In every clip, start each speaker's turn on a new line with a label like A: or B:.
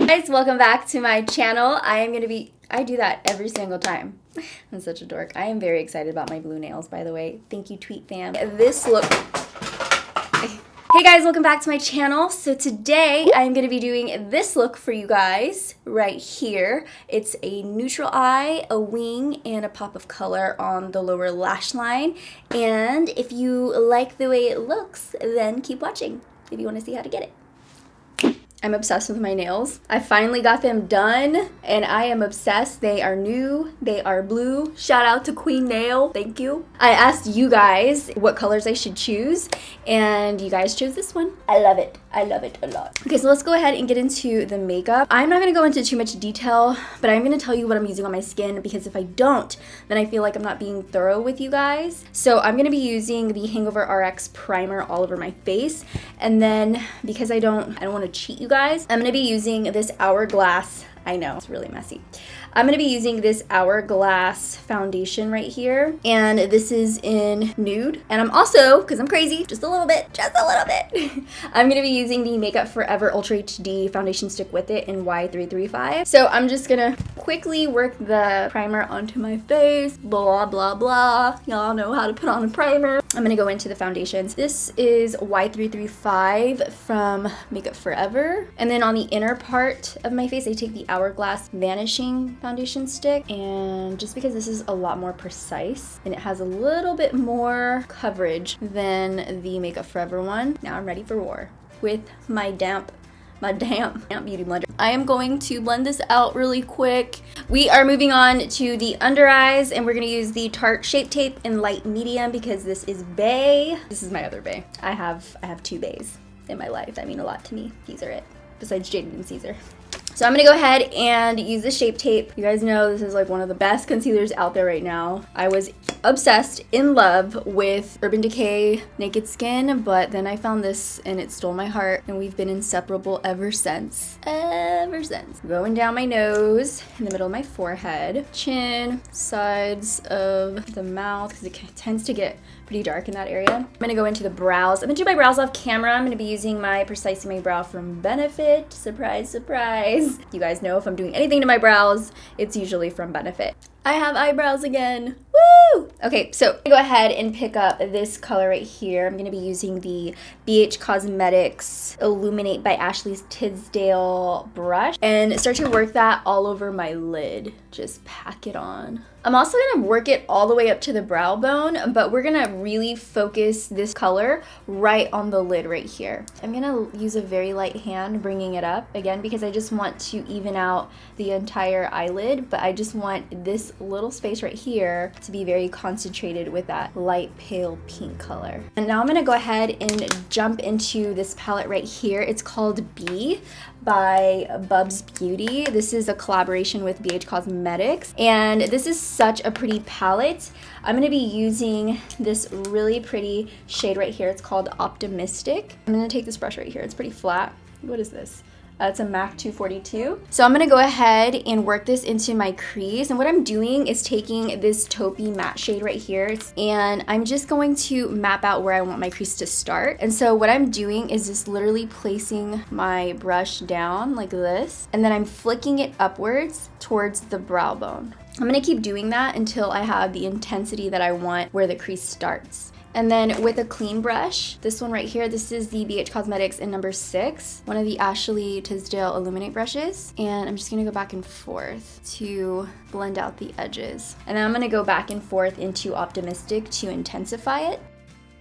A: Guys, welcome back to my channel. I do that every single time. I'm such a dork. I am very excited about my blue nails, by the way. Thank you, Tweet fam. This look... Hey guys, welcome back to my channel. So today I'm going to be doing this look for you guys right here. It's a neutral eye, a wing, and a pop of color on the lower lash line. And if you like the way it looks, then keep watching if you want to see how to get it. I'm obsessed with my nails. I finally got them done and I am obsessed. They are new, they are blue. Shout out to Queen Nail, thank you. I asked you guys what colors I should choose and you guys chose this one. I love it a lot. Okay, so let's go ahead and get into the makeup. I'm not gonna go into too much detail, but I'm gonna tell you what I'm using on my skin because if I don't, then I feel like I'm not being thorough with you guys. So I'm gonna be using the Hangover RX primer all over my face. And then because I don't wanna cheat you guys, I'm gonna be using this Hourglass. I know, it's really messy. I'm gonna be using this Hourglass foundation right here. And this is in Nude. And I'm also, because I'm crazy, just a little bit, I'm gonna be using the Makeup Forever Ultra HD foundation stick with it in Y335. So I'm just gonna quickly work the primer onto my face, blah, blah, blah. Y'all know how to put on a primer. I'm gonna go into the foundations. This is Y335 from Makeup Forever. And then on the inner part of my face, I take the Hourglass Vanishing foundation stick, and just because this is a lot more precise and it has a little bit more coverage than the Makeup Forever one. Now I'm ready for war with my damp beauty blender. I am going to blend this out really quick. We are moving on to the under eyes and we're gonna use the Tarte Shape Tape in light medium because this is Bay. This is my other Bay. I have two Bays in my life that mean a lot to me. These are it, besides Jaden and Caesar. So I'm gonna go ahead and use the Shape Tape. You guys know this is like one of the best concealers out there right now. I was obsessed, in love with Urban Decay Naked Skin, but then I found this and it stole my heart and we've been inseparable ever since. Going down my nose, in the middle of my forehead, chin, sides of the mouth, because it tends to get pretty dark in that area. I'm gonna go into the brows. I'm gonna do my brows off camera. I'm gonna be using my Precisely My Brow from Benefit. Surprise, surprise. You guys know if I'm doing anything to my brows, it's usually from Benefit. I have eyebrows again. Woo! Okay, so I'm gonna go ahead and pick up this color right here. I'm gonna be using the BH Cosmetics Illuminate by Ashley's Tisdale brush and start to work that all over my lid. Just pack it on. I'm also gonna work it all the way up to the brow bone, but we're gonna really focus this color right on the lid right here. I'm gonna use a very light hand bringing it up, again, because I just want to even out the entire eyelid, but I just want this little space right here to be very concentrated with that light pale pink color. And now I'm gonna go ahead and jump into this palette right here. It's called B by ByBubzBeauty. This is a collaboration with BH Cosmetics, and this is such a pretty palette. I'm gonna be using this really pretty shade right here. It's called Optimistic. I'm gonna take this brush right here. It's pretty flat. What is this? It's a MAC 242. So I'm gonna go ahead and work this into my crease. And what I'm doing is taking this taupey matte shade right here, and I'm just going to map out where I want my crease to start. And so what I'm doing is just literally placing my brush down like this, and then I'm flicking it upwards towards the brow bone. I'm gonna keep doing that until I have the intensity that I want where the crease starts. And then with a clean brush, this one right here, this is the BH Cosmetics in number 6, one of the Ashley Tisdale Illuminate brushes. And I'm just gonna go back and forth to blend out the edges. And then I'm gonna go back and forth into Optimistic to intensify it.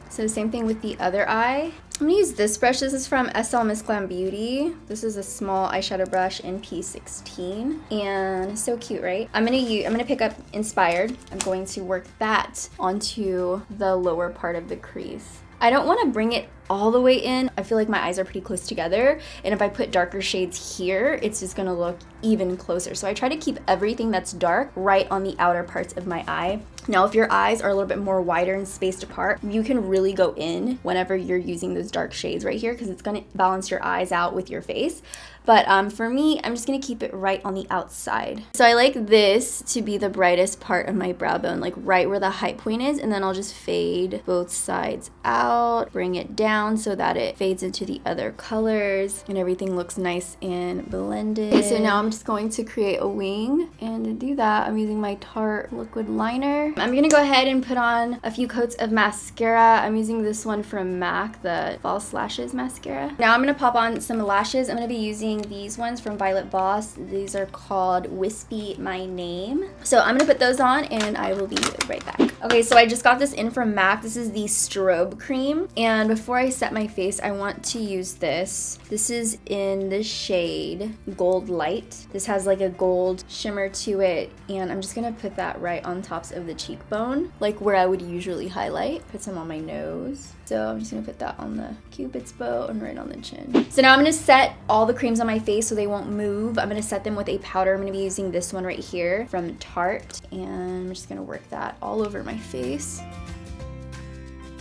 A: So same thing with the other eye. I'm gonna use this brush. This is from SL Miss Glam Beauty. This is a small eyeshadow brush in P16, and so cute, right? I'm gonna pick up Inspired. I'm going to work that onto the lower part of the crease. I don't want to bring it all the way in. I feel like my eyes are pretty close together, and if I put darker shades here, it's just gonna look even closer. So I try to keep everything that's dark right on the outer parts of my eye. Now, if your eyes are a little bit more wider and spaced apart, you can really go in whenever you're using those dark shades right here, because it's gonna balance your eyes out with your face. But for me, I'm just gonna keep it right on the outside. So I like this to be the brightest part of my brow bone, like right where the high point is, and then I'll just fade both sides out, bring it down so that it fades into the other colors and everything looks nice and blended. Okay, so now I'm just going to create a wing, and to do that, I'm using my Tarte liquid liner. I'm gonna go ahead and put on a few coats of mascara. I'm using this one from MAC, the False Lashes mascara. Now I'm gonna pop on some lashes. I'm gonna be using these ones from Violet Voss. These are called Wispy My Name. So I'm gonna put those on and I will be right back. Okay, so I just got this in from MAC. This is the strobe cream. And before I set my face, I want to use this. This is in the shade Gold Light. This has like a gold shimmer to it. And I'm just gonna put that right on tops of the cheekbone, like where I would usually highlight. Put some on my nose. So I'm just gonna put that on the Cupid's bow and right on the chin. So now I'm gonna set all the creams on my face so they won't move. I'm gonna set them with a powder. I'm gonna be using this one right here from Tarte. And I'm just gonna work that all over my face.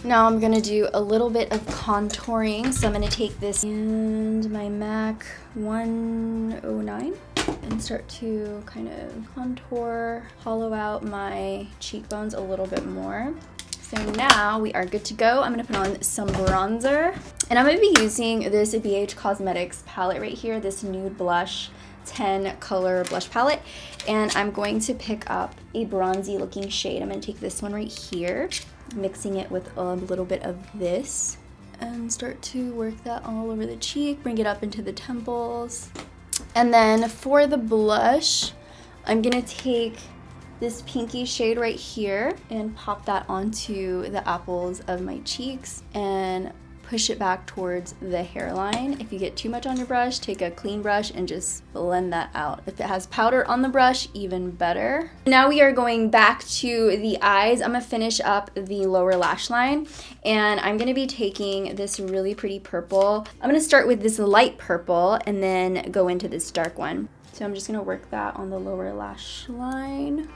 A: Now I'm gonna do a little bit of contouring. So I'm gonna take this and my MAC 109 and start to kind of contour, hollow out my cheekbones a little bit more. So now we are good to go. I'm gonna put on some bronzer, and I'm gonna be using this BH Cosmetics palette right here, this Nude Blush 10 color blush palette, and I'm going to pick up a bronzy looking shade. I'm gonna take this one right here, mixing it with a little bit of this, and start to work that all over the cheek, bring it up into the temples. And then for the blush, I'm gonna take this pinky shade right here and pop that onto the apples of my cheeks and push it back towards the hairline. If you get too much on your brush, take a clean brush and just blend that out. If it has powder on the brush, even better. Now we are going back to the eyes. I'm gonna finish up the lower lash line, and I'm gonna be taking this really pretty purple. I'm gonna start with this light purple and then go into this dark one. So I'm just gonna work that on the lower lash line.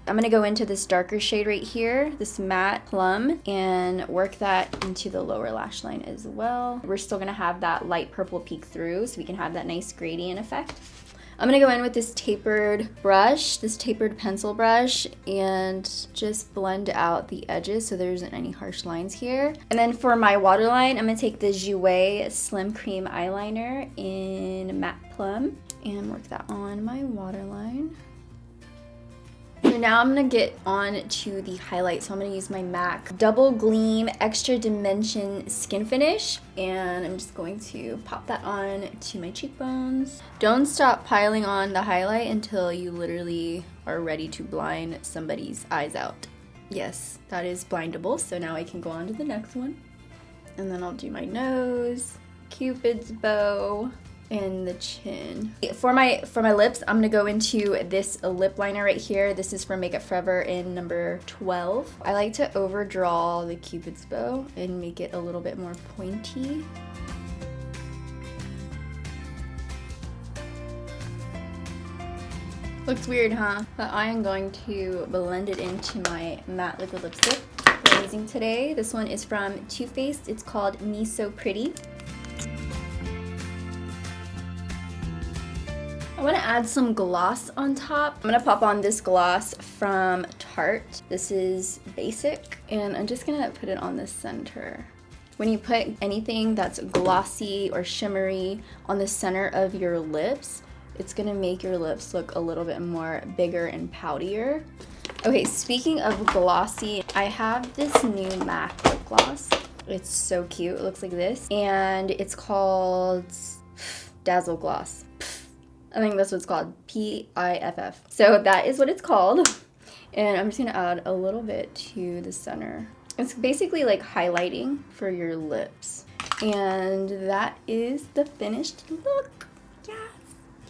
A: I'm gonna go into this darker shade right here, this matte plum, and work that into the lower lash line as well. We're still gonna have that light purple peek through so we can have that nice gradient effect. I'm gonna go in with this tapered brush, this tapered pencil brush, and just blend out the edges so there isn't any harsh lines here. And then for my waterline, I'm gonna take the Jouer Slim Cream Eyeliner in Matte Plum and work that on my waterline. So now I'm gonna get on to the highlight. So I'm gonna use my MAC Double Gleam Extra Dimension Skin Finish, and I'm just going to pop that on to my cheekbones. Don't stop piling on the highlight until you literally are ready to blind somebody's eyes out. Yes, that is blindable. So now I can go on to the next one. And then I'll do my nose, Cupid's bow, and the chin. For my lips, I'm gonna go into this lip liner right here. This is from Makeup Forever in number 12. I like to overdraw the Cupid's bow and make it a little bit more pointy. Looks weird, huh? But I am going to blend it into my matte liquid lipstick that I'm using today. This one is from Too Faced. It's called Me So Pretty. I want to add some gloss on top. I'm going to pop on this gloss from Tarte. This is Basic, and I'm just going to put it on the center. When you put anything that's glossy or shimmery on the center of your lips, it's going to make your lips look a little bit more bigger and poutier. Okay, speaking of glossy, I have this new MAC lip gloss. It's so cute. It looks like this, and it's called Dazzle Gloss. I think that's what it's called, P-I-F-F. So that is what it's called. And I'm just gonna add a little bit to the center. It's basically like highlighting for your lips. And that is the finished look. Yes,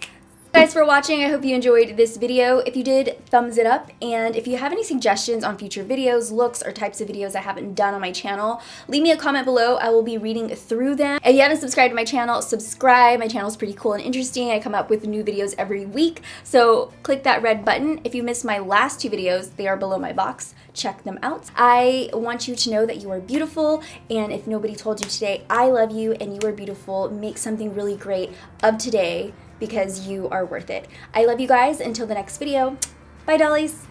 A: yes. Guys, for watching. I hope you enjoyed this video. If you did, thumbs it up, and if you have any suggestions on future videos, looks, or types of videos I haven't done on my channel, leave me a comment below. I will be reading through them. If you haven't subscribed to my channel, subscribe. My channel is pretty cool and interesting. I come up with new videos every week, so click that red button. If you missed my last 2 videos, they are below my box. Check them out. I want you to know that you are beautiful, and if nobody told you today, I love you and you are beautiful. Make something really great of today, because you are worth it. I love you guys. Until the next video. Bye, dollies.